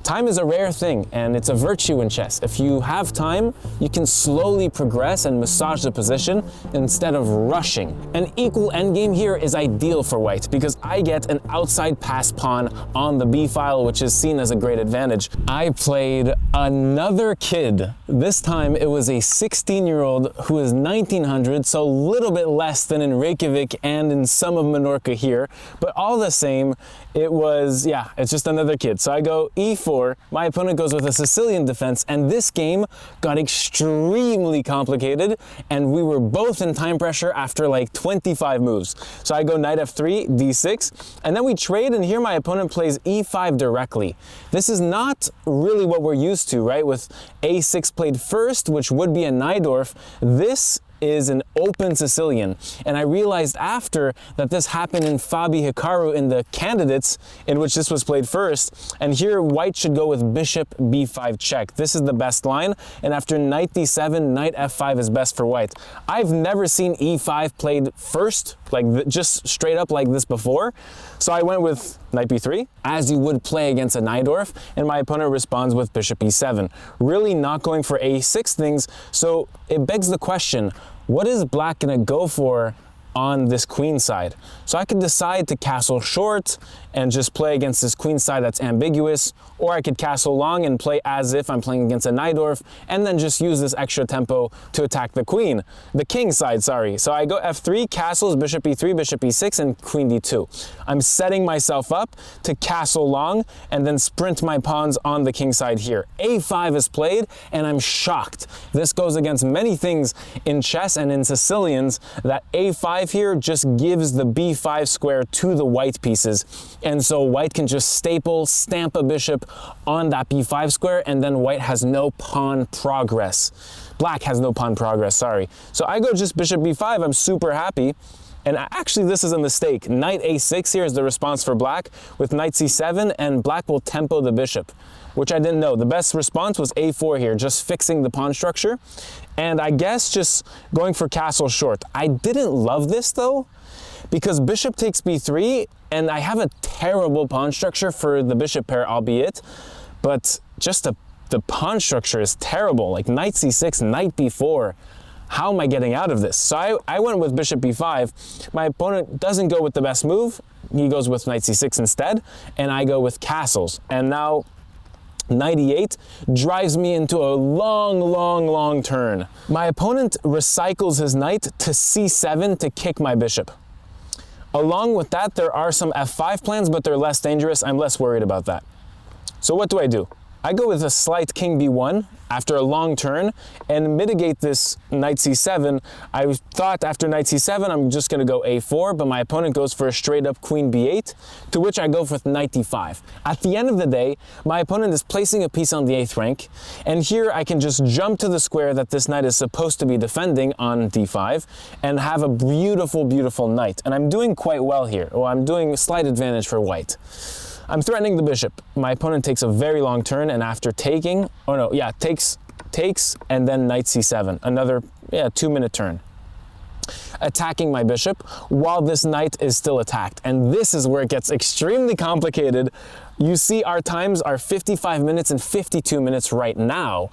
Time is a rare thing, and it's a virtue in chess. If you have time, you can slowly progress and massage the position instead of rushing. An equal endgame here is ideal for white because I get an outside pass pawn on the b file, which is seen as a great advantage. I played another kid. This time it was a 16-year-old who is 1900, so a little bit less than in Reykjavik and in some of Menorca here, but all the same, it was, yeah, it's just another kid. So I go e4, my opponent goes with a Sicilian defense, and this game got extremely complicated, and we were both in time pressure after like 25 moves. So I go knight f3, d6, and then we trade, and here my opponent plays e5 directly. This is not really what we're used to, right? With a6 played first, which would be a Najdorf. This is an open Sicilian, and I realized after that this happened in Fabi Hikaru in the candidates in which this was played first, and here white should go with bishop b5 check. This is the best line, and after knight d7, knight f5 is best for white. I've never seen e5 played first, like just straight up like this before, so I went with knight b3, as you would play against a Najdorf, and my opponent responds with bishop e7. Really not going for a6 things, so it begs the question, what is black gonna go for on this queen side? So I could decide to castle short and just play against this queen side that's ambiguous, or I could castle long and play as if I'm playing against a Najdorf, and then just use this extra tempo to attack the queen, the king side, sorry. So I go f3, castles, bishop e3, bishop e6, and queen d2. I'm setting myself up to castle long and then sprint my pawns on the king side here. a5 is played, and I'm shocked. This goes against many things in chess and in Sicilians, that a5 here just gives the b5 square to the white pieces, and so white can just stamp a bishop on that b5 square, and then white has no pawn progress. Black has no pawn progress, sorry. So I go just bishop b5, I'm super happy. And actually this is a mistake. Knight a6 here is the response for black with knight c7, and black will tempo the bishop, which I didn't know. The best response was a4 here, just fixing the pawn structure. And I guess just going for castle short. I didn't love this though, because bishop takes b3, and I have a terrible pawn structure for the bishop pair, albeit, but just the pawn structure is terrible. Like knight c6, knight b4. How am I getting out of this? So I went with bishop b5. My opponent doesn't go with the best move. He goes with knight c6 instead, and I go with castles. And now knight e8 drives me into a long turn. My opponent recycles his knight to c7 to kick my bishop. Along with that, there are some f5 plans, but they're less dangerous. I'm less worried about that. So what do? I go with a slight king b1 after a long turn and mitigate this knight c7. I thought after knight c7 I'm just going to go a4, but my opponent goes for a straight up queen b8, to which I go with knight d5. At the end of the day, my opponent is placing a piece on the 8th rank, and here I can just jump to the square that this knight is supposed to be defending on d5 and have a beautiful knight. And I'm doing quite well here. Well, I'm doing a slight advantage for white. I'm threatening the bishop. My opponent takes a very long turn, and after taking, takes, and then knight c7. Another, 2-minute turn. Attacking my bishop while this knight is still attacked. And this is where it gets extremely complicated. You see our times are 55 minutes and 52 minutes right now,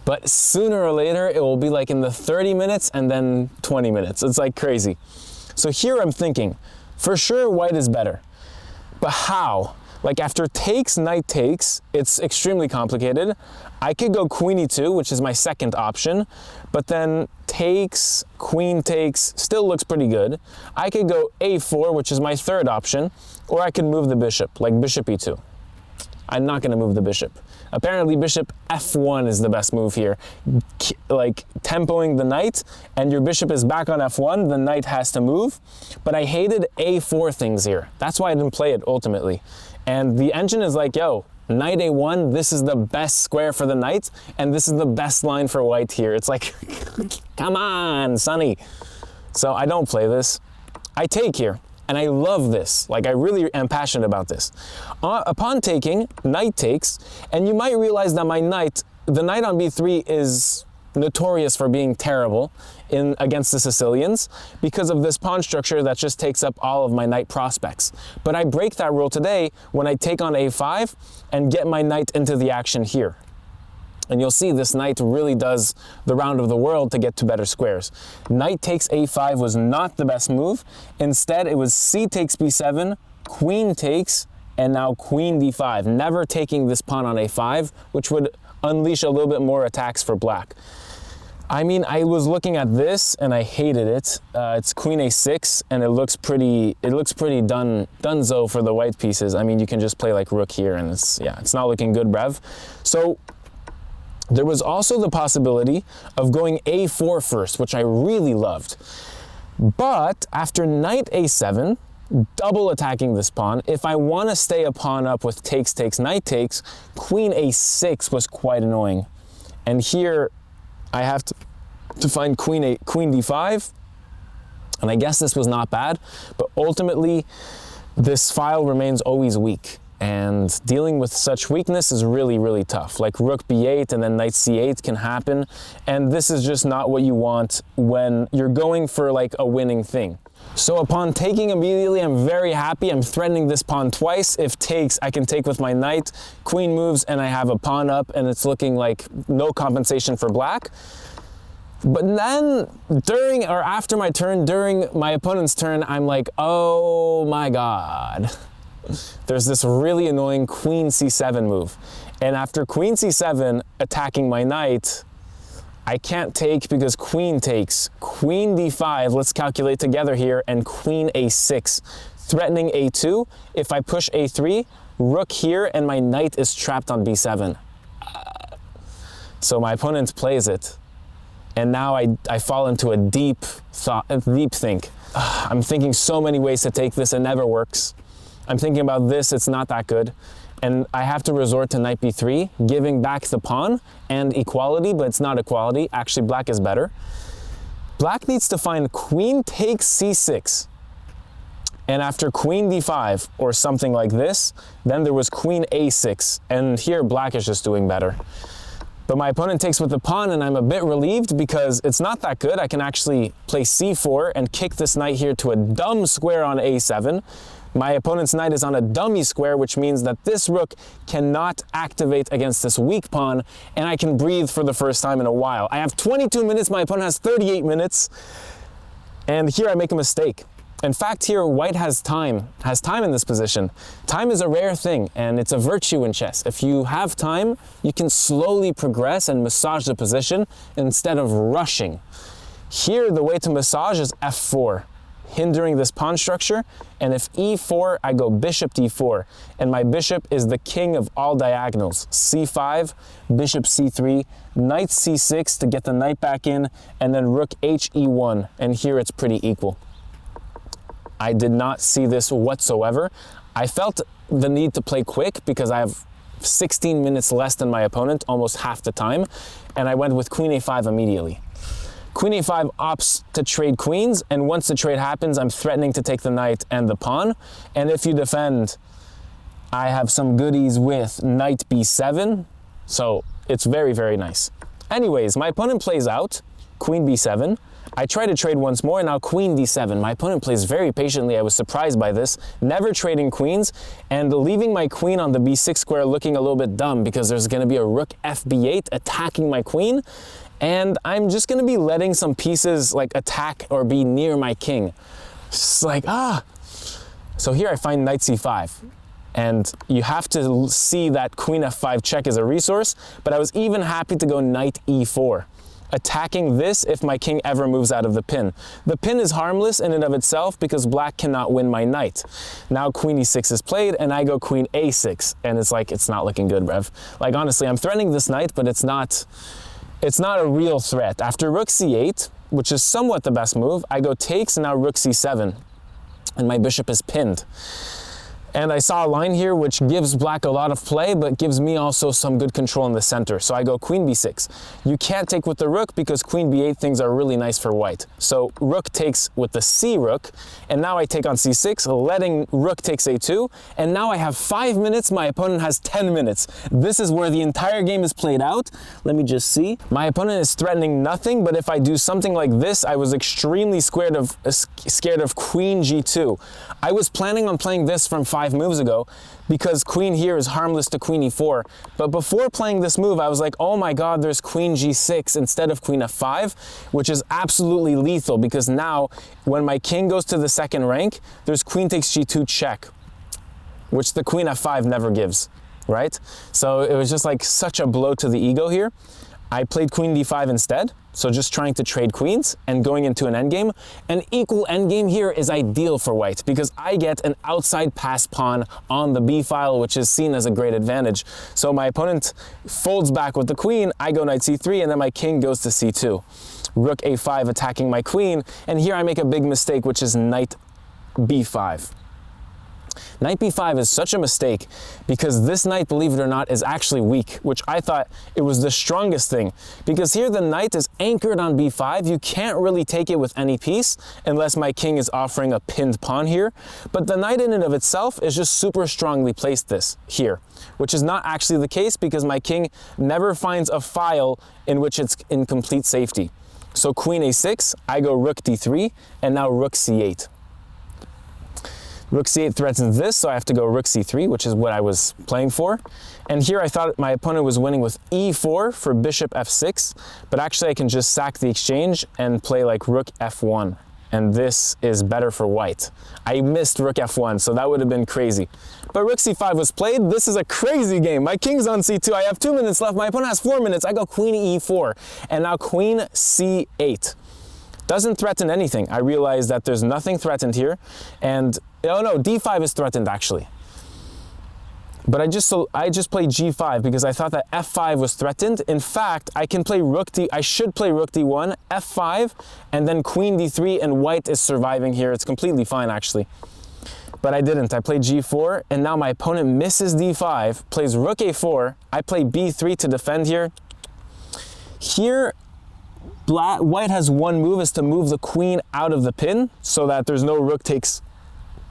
but sooner or later it will be like in the 30 minutes and then 20 minutes. It's like crazy. So here I'm thinking, for sure white is better, but how? Like after takes, knight takes, it's extremely complicated. I could go queen e2, which is my second option, but then takes, queen takes, still looks pretty good. I could go a4, which is my third option, or I could move the bishop, like bishop e2. I'm not gonna move the bishop. Apparently bishop f1 is the best move here. Like tempoing the knight, and your bishop is back on f1, the knight has to move. But I hated a4 things here. That's why I didn't play it ultimately. And the engine is like, yo, knight a1, this is the best square for the knight, and this is the best line for white here. It's like, come on, sonny. So I don't play this. I take here, and I love this. Like, I really am passionate about this. Upon taking, knight takes, and you might realize that my knight, the knight on b3 is notorious for being terrible against the Sicilians because of this pawn structure that just takes up all of my knight prospects. But I break that rule today when I take on a5 and get my knight into the action here. And you'll see this knight really does the round of the world to get to better squares. Knight takes a5 was not the best move. Instead, it was c takes b7, queen takes, and now queen d5, never taking this pawn on a5, which would unleash a little bit more attacks for black. I mean, I was looking at this and I hated it. It's queen a6 and it looks pretty donezo for the white pieces. I mean, you can just play like rook here and it's not looking good, brev. So there was also the possibility of going a4 first, which I really loved. But after knight a7, double attacking this pawn, if I want to stay a pawn up with takes, takes, knight takes, queen a6 was quite annoying. And here I have to find queen d5, and I guess this was not bad, but ultimately this file remains always weak. And dealing with such weakness is really, really tough. Like rook b8 and then knight c8 can happen. And this is just not what you want when you're going for like a winning thing. So upon taking immediately, I'm very happy. I'm threatening this pawn twice. If takes, I can take with my knight. Queen moves and I have a pawn up and it's looking like no compensation for black. But then during or after my turn, during my opponent's turn, I'm like, oh my God. There's this really annoying queen c7 move. And after queen c7 attacking my knight, I can't take because queen takes. Queen d5, let's calculate together here, and queen a6, threatening a2. If I push a3, rook here, and my knight is trapped on b7. So my opponent plays it. And now I fall into a deep think. I'm thinking so many ways to take this, it never works. I'm thinking about this, it's not that good. And I have to resort to knight b3, giving back the pawn and equality, but it's not equality. Actually, black is better. Black needs to find queen takes c6. And after queen d5, or something like this, then there was queen a6. And here, black is just doing better. But my opponent takes with the pawn, and I'm a bit relieved because it's not that good. I can actually play c4 and kick this knight here to a dumb square on a7. My opponent's knight is on a dummy square, which means that this rook cannot activate against this weak pawn, and I can breathe for the first time in a while. I have 22 minutes, my opponent has 38 minutes, and here I make a mistake. In fact, here white has time in this position. Time is a rare thing, and it's a virtue in chess. If you have time, you can slowly progress and massage the position instead of rushing. Here, the way to massage is f4. Hindering this pawn structure, and if e4, I go bishop d4, and my bishop is the king of all diagonals. c5, bishop c3, knight c6 to get the knight back in, and then rook h e1, and here it's pretty equal. I did not see this whatsoever. I felt the need to play quick because I have 16 minutes less than my opponent, almost half the time, and I went with queen a5 immediately. Queen a5 opts to trade queens, and once the trade happens, I'm threatening to take the knight and the pawn. And if you defend, I have some goodies with knight b7, so it's very, very nice. Anyways, my opponent plays out, queen b7. I try to trade once more, and now queen d7. My opponent plays very patiently. I was surprised by this, never trading queens, and leaving my queen on the b6 square looking a little bit dumb because there's going to be a rook fb8 attacking my queen. And I'm just gonna be letting some pieces like attack or be near my king. It's like, So here I find knight c5. And you have to see that queen f5 check is a resource, but I was even happy to go knight e4. Attacking this if my king ever moves out of the pin. The pin is harmless in and of itself because black cannot win my knight. Now queen e6 is played and I go queen a6. And it's like, it's not looking good, Rev. Like honestly, I'm threatening this knight, but it's not a real threat. After rook c8, which is somewhat the best move, I go takes and now rook c7, and my bishop is pinned. And I saw a line here which gives black a lot of play, but gives me also some good control in the center. So I go queen b6. You can't take with the rook because queen b8 things are really nice for white. So rook takes with the c rook, and now I take on c6, letting rook takes a2, and now I have 5 minutes, my opponent has 10 minutes. This is where the entire game is played out. Let me just see. My opponent is threatening nothing, but if I do something like this, I was extremely scared of queen g2. I was planning on playing this from 5 moves ago because queen here is harmless to queen e4. But before playing this move, I was like, oh my god, there's queen g6 instead of queen f5, which is absolutely lethal because now when my king goes to the second rank, there's queen takes g2 check, which the queen f5 never gives, right? So it was just like such a blow to the ego here. I played queen d5 instead, so just trying to trade queens and going into an endgame. An equal endgame here is ideal for white because I get an outside pass pawn on the b file, which is seen as a great advantage. So my opponent folds back with the queen, I go knight c3, and then my king goes to c2. Rook a5 attacking my queen, and here I make a big mistake, which is knight b5. Knight b5 is such a mistake because this knight, believe it or not, is actually weak, which I thought it was the strongest thing. Because here the knight is anchored on b5. You can't really take it with any piece unless my king is offering a pinned pawn here. But the knight in and of itself is just super strongly placed here, which is not actually the case because my king never finds a file in which it's in complete safety. So queen a6, I go rook d3, and now rook c8. Rook c8 threatens this, so I have to go rook c3, which is what I was playing for. And here I thought my opponent was winning with e4 for bishop f6, but actually I can just sack the exchange and play like rook f1. And this is better for white. I missed rook f1, so that would have been crazy. But rook c5 was played. This is a crazy game. My king's on c2. I have 2 minutes left. My opponent has 4 minutes. I go queen e4, and now queen c8. Doesn't threaten anything. I realize that there's nothing threatened here, and oh no, d5 is threatened actually. But I just played g5 because I thought that f5 was threatened. In fact, I can play I should play rook d1, f5, and then queen d3, and white is surviving here. It's completely fine actually. But I didn't. I played g4, and now my opponent misses d5, plays rook a4. I play b3 to defend here. Here, white has one move, is to move the queen out of the pin so that there's no rook takes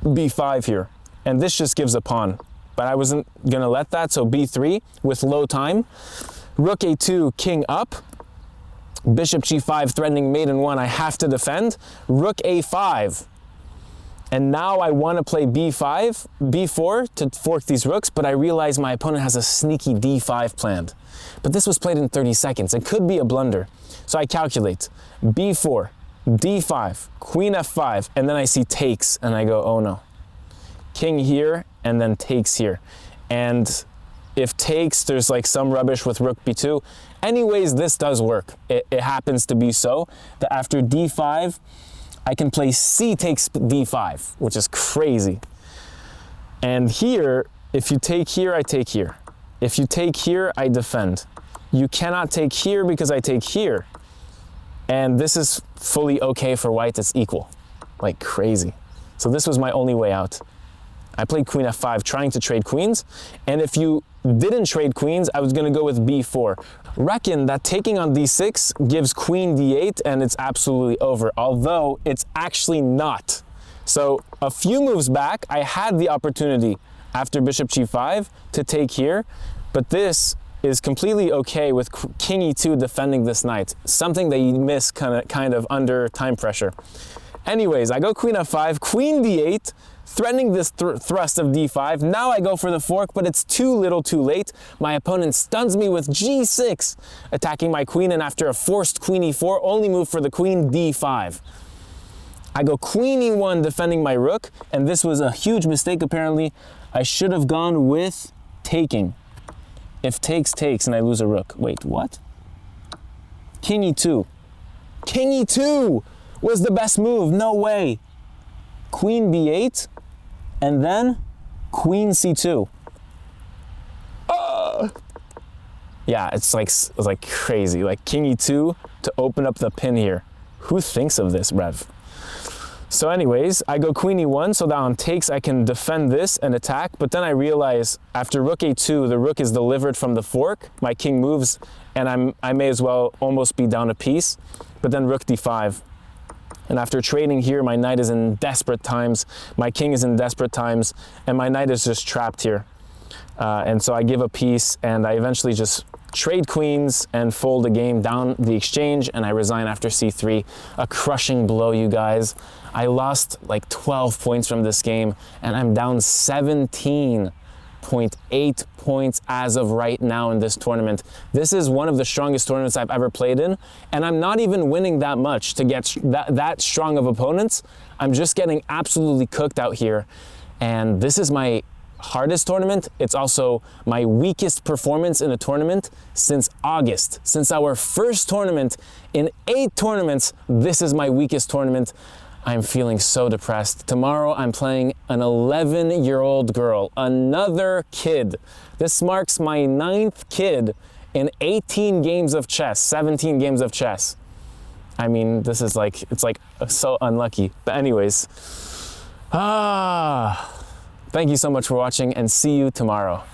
b5 here. And this just gives a pawn. But I wasn't going to let that, so b3 with low time. Rook a2, king up. Bishop g5, threatening mate in one. I have to defend. Rook a5. And now I want to play b5, b4 to fork these rooks, but I realize my opponent has a sneaky d5 planned. But this was played in 30 seconds. It could be a blunder. So I calculate b4, d5, queen f5, and then I see takes, and I go, oh no. King here, and then takes here. And if takes, there's like some rubbish with rook b2. Anyways, this does work. It happens to be so that after d5, I can play c takes d5, which is crazy. And here, if you take here, I take here. If you take here, I defend. You cannot take here because I take here. And this is fully okay for white, it's equal. Like crazy. So this was my only way out. I played queen f5 trying to trade queens, and if you didn't trade queens, I was gonna go with b4. Reckon that taking on d6 gives queen d8 and it's absolutely over, although it's actually not. So a few moves back, I had the opportunity after bishop g5 to take here, but this is completely okay with king e2 defending this knight, something that you miss kind of under time pressure. Anyways, I go queen f5, queen d8, threatening this thrust of d5. Now I go for the fork, but it's too little too late. My opponent stuns me with g6, attacking my queen, and after a forced queen e4, only move for the queen, d5. I go queen e1 defending my rook, and this was a huge mistake apparently. I should have gone with taking. If takes, takes, and I lose a rook. Wait, what? King e2. King e2 was the best move, no way. Queen b8, and then queen c2. Yeah, it's like crazy. Like king e2 to open up the pin here. Who thinks of this, Rev? So anyways, I go queen e1, so that on takes I can defend this and attack, but then I realize after rook a2, the rook is delivered from the fork, my king moves, and I may as well almost be down a piece, but then rook d5. And after trading here, my knight is in desperate times, my king is in desperate times, and my knight is just trapped here. And so I give a piece, and I eventually just trade queens and fold the game down the exchange, and I resign after c3. A crushing blow, you guys. I lost like 12 points from this game, and I'm down 17.8 points as of right now in this tournament. This is one of the strongest tournaments I've ever played in, and I'm not even winning that much to get that strong of opponents. I'm just getting absolutely cooked out here, and this is my hardest tournament. It's also my weakest performance in a tournament since August. Since our first tournament in 8 tournaments, this is my weakest tournament. I'm feeling so depressed. Tomorrow I'm playing an 11-year-old girl, another kid. This marks my 9th kid in 18 games of chess, 17 games of chess. I mean, this is like, it's like so unlucky. But anyways, thank you so much for watching, and see you tomorrow.